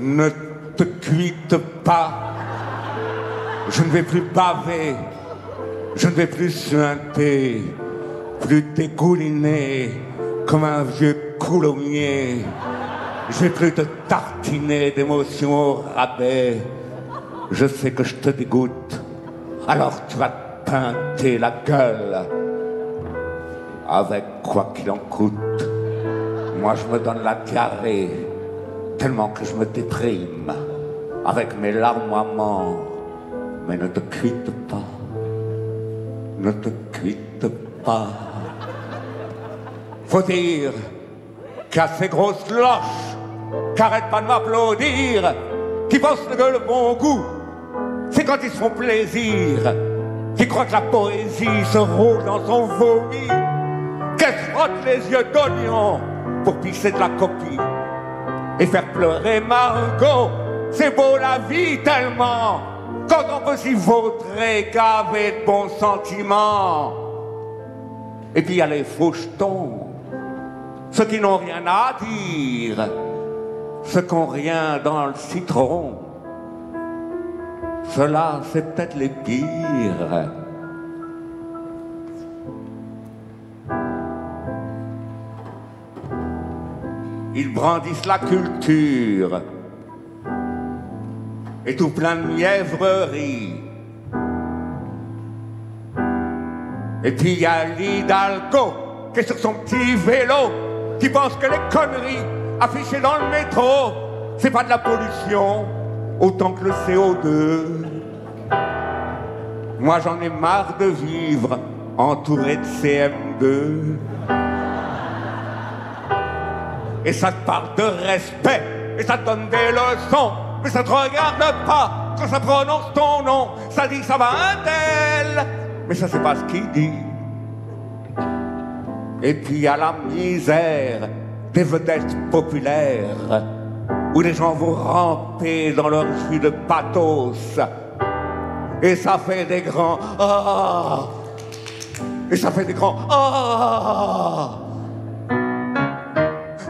Ne te cuite pas, je ne vais plus baver, je ne vais plus suinter, plus dégouliner comme un vieux coulommier. Je vais plus te tartiner d'émotions au rabais. Je sais que je te dégoûte, alors tu vas te peinter la gueule. Avec quoi qu'il en coûte, moi je me donne la diarrhée. Tellement que je me déprime avec mes larmes amants. Mais ne te cuite pas, ne te cuite pas. Faut dire qu'à ces grosses loches qu'arrêtent pas de m'applaudir, qui pensent que le bon goût, c'est quand ils se font plaisir, qui croient que la poésie se roule dans son vomi, qu'elle se frotte les yeux d'oignon pour pisser de la copie. Et faire pleurer Margot, c'est beau la vie tellement, quand on peut s'y vautrer qu'avec de bons sentiments. Et puis il y a les faux jetons, ceux qui n'ont rien à dire, ceux qui n'ont rien dans le citron. Ceux-là, c'est peut-être les pires. Ils brandissent la culture et tout plein de mièvreries. Et puis il y a l'Hidalgo qui est sur son petit vélo, qui pense que les conneries affichées dans le métro, c'est pas de la pollution autant que le CO2. Moi j'en ai marre de vivre entouré de CM2. Et ça te parle de respect, et ça te donne des leçons, mais ça te regarde pas quand ça prononce ton nom. Ça dit ça va un tel, mais ça c'est pas ce qu'il dit. Et puis il y a la misère des vedettes populaires, où les gens vont ramper dans leur jus de pathos, et ça fait des grands ah, et ça fait des grands ah.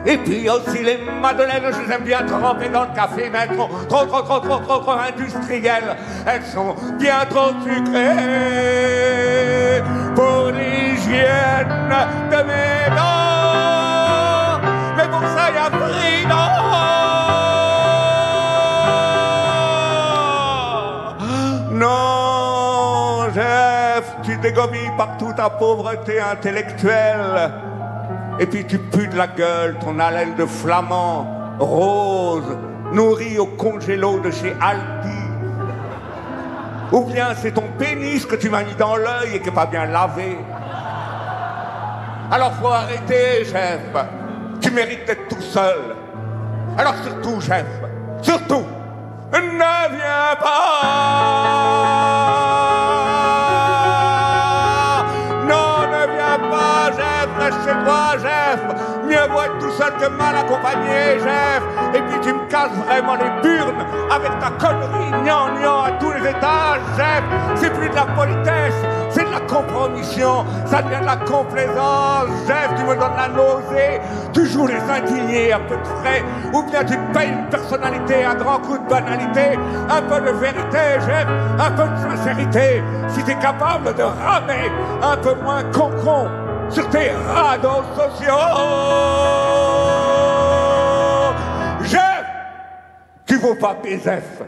Et puis aussi les madeleines, je les aime bien tremper dans le café, mais elles sont trop industrielles. Elles sont bien trop sucrées pour l'hygiène de mes dents. Mais pour ça, il y a Prud'homme. Non, Jeff, tu dégommilles partout ta pauvreté intellectuelle. Et puis tu pues de la gueule, ton haleine de flamand, rose, nourri au congélo de chez Aldi. Ou bien c'est ton pénis que tu m'as mis dans l'œil et qui n'est pas bien lavé. Alors faut arrêter, chef. Tu mérites d'être tout seul. Alors surtout, chef, surtout, ne viens pas. Reste chez toi, Jeff. Mieux vaut être tout seul que mal accompagné, Jeff. Et puis tu me casses vraiment les burnes avec ta connerie gnangnan à tous les étages, Jeff. C'est plus de la politesse, c'est de la compromission. Ça devient de la complaisance, Jeff. Tu me donnes la nausée. Tu joues les indignés à peu de frais. Ou bien tu te payes une personnalité à grands coups de banalité. Un peu de vérité, Jeff. Un peu de sincérité. Si t'es capable de ramer un peu moins con sur tes radeaux sociaux. Jeff, tu vaux pas Bézef.